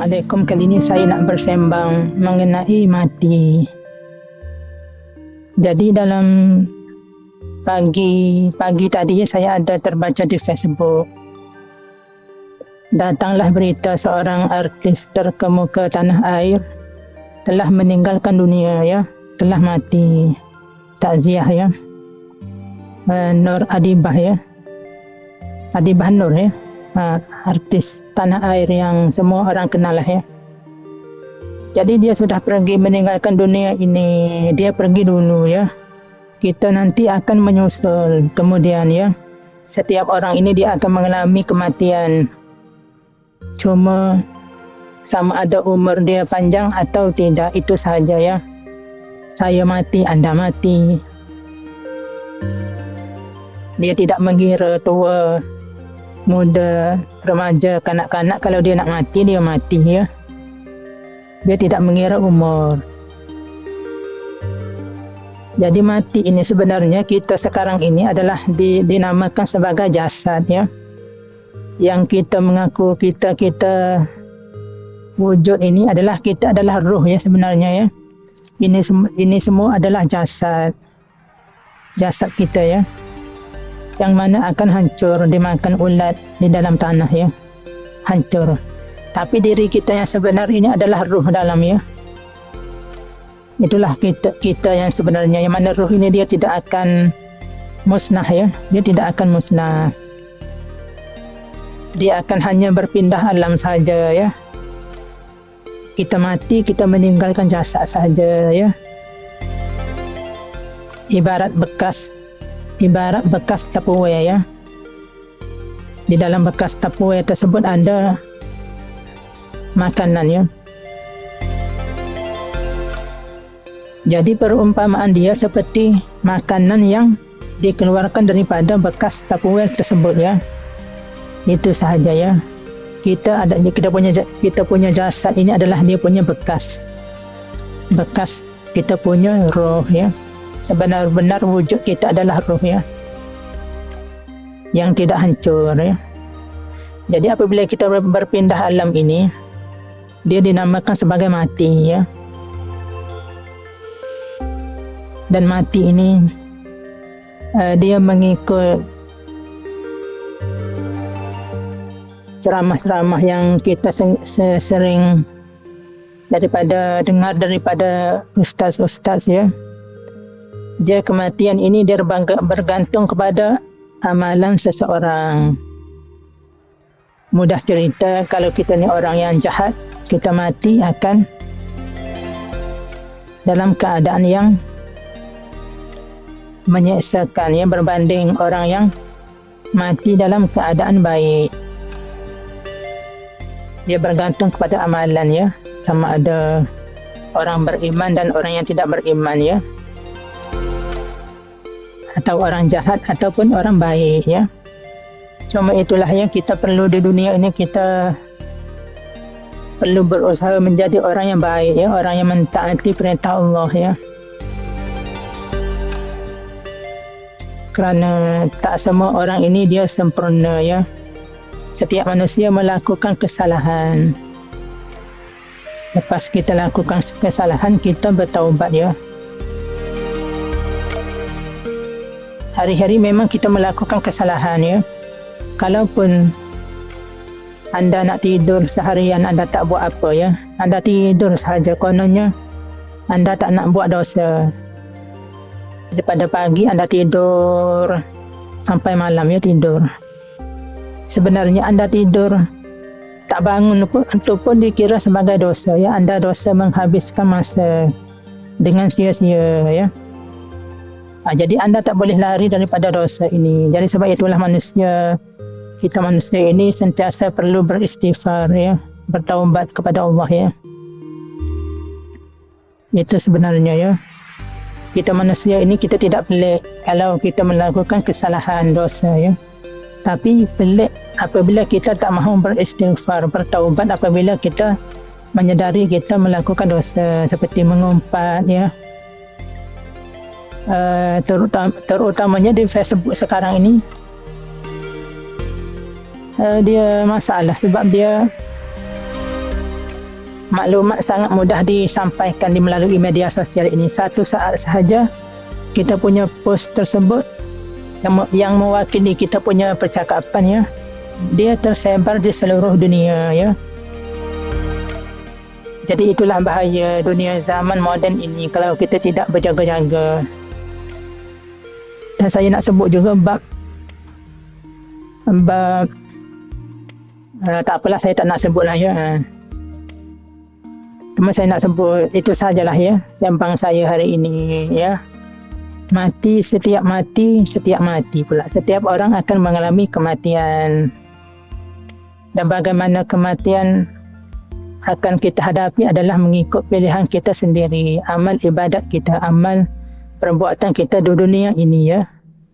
Assalamualaikum. Kali ini saya nak bersembang mengenai mati. Jadi dalam pagi tadi saya ada terbaca di Facebook. Datanglah berita seorang artis terkemuka tanah air telah meninggalkan dunia, ya, telah mati. Takziah, ya. Nur Adibah, ya. Adibah Nur, ya. Artis tanah air yang semua orang kenal lah, ya. Jadi dia sudah pergi meninggalkan dunia ini. Dia pergi dulu, ya. Kita nanti akan menyusul kemudian, ya. Setiap orang ini dia akan mengalami kematian. Cuma sama ada umur dia panjang atau tidak, itu saja, ya. Saya mati, Anda mati. Dia tidak mengira tua, muda, remaja, kanak-kanak. Kalau dia nak mati, dia mati, ya. Dia tidak mengira umur. Jadi mati ini sebenarnya kita sekarang ini adalah dinamakan sebagai jasad, ya. Yang kita mengaku kita wujud ini adalah kita adalah ruh, ya, sebenarnya, ya. Ini semua adalah jasad kita, ya, yang mana akan hancur dimakan ulat di dalam tanah, ya, hancur. Tapi diri kita yang sebenar ini adalah ruh dalam, ya. Itulah kita yang sebenarnya, yang mana ruh ini dia tidak akan musnah, ya. Dia tidak akan musnah. Dia akan hanya berpindah alam saja, ya. Kita mati, kita meninggalkan jasad saja, ya. Ibarat bekas tupperware, ya. Di dalam bekas tupperware tersebut ada makanan, ya. Jadi perumpamaan dia seperti makanan yang dikeluarkan daripada bekas tupperware tersebut, ya. Itu sahaja, ya. Kita punya jasad ini adalah dia punya bekas kita punya roh, ya. Sebenar-benar wujud kita adalah roh, ya, yang tidak hancur, ya. Jadi apabila kita berpindah alam ini, dia dinamakan sebagai mati, ya. Dan mati ini dia mengikut ceramah-ceramah yang kita sering dengar daripada ustaz-ustaz, ya. Dia kematian ini dia bergantung kepada amalan seseorang. Mudah cerita, kalau kita ni orang yang jahat, kita mati akan dalam keadaan yang menyeksakan, ya, berbanding orang yang mati dalam keadaan baik. Dia bergantung kepada amalan, ya. Sama ada orang beriman dan orang yang tidak beriman, ya. Atau orang jahat ataupun orang baik, ya. Cuma itulah yang kita perlu di dunia ini. Kita perlu berusaha menjadi orang yang baik, ya. Orang yang mentaati perintah Allah, ya. Kerana tak semua orang ini dia sempurna, ya. Setiap manusia melakukan kesalahan. Lepas kita lakukan kesalahan, kita bertaubat, ya. Hari-hari memang kita melakukan kesalahan, ya. Kalaupun anda nak tidur seharian, anda tak buat apa, ya. Anda tidur sahaja, kononnya anda tak nak buat dosa. Daripada pagi anda tidur sampai malam, ya, tidur. Sebenarnya anda tidur tak bangun pun, itu pun dikira sebagai dosa, ya. Anda dosa menghabiskan masa dengan sia-sia, ya. Jadi anda tak boleh lari daripada dosa ini. Jadi sebab itulah kita manusia ini sentiasa perlu beristighfar, ya, bertaubat kepada Allah, ya. Itu sebenarnya, ya. Kita manusia ini kita tidak pelik kalau kita melakukan kesalahan dosa, ya. Tapi pelik apabila kita tak mahu beristighfar, bertaubat apabila kita menyedari kita melakukan dosa seperti mengumpat, ya. Terutamanya di Facebook sekarang ini, dia masalah sebab dia maklumat sangat mudah disampaikan di melalui media sosial ini. Satu saat sahaja kita punya post tersebut yang mewakili kita punya percakapan ya, dia tersebar di seluruh dunia ya. Jadi itulah bahaya dunia zaman moden ini kalau kita tidak berjaga-jaga. Dan saya nak sebut juga bab tak apalah, saya tak nak sebut lah ya. Cuma saya nak sebut itu sajalah ya sembang saya hari ini ya. Mati, setiap mati pula. Setiap orang akan mengalami kematian. Dan bagaimana kematian akan kita hadapi adalah mengikut pilihan kita sendiri. Amal ibadat kita, amal perbuatan kita di dunia ini ya.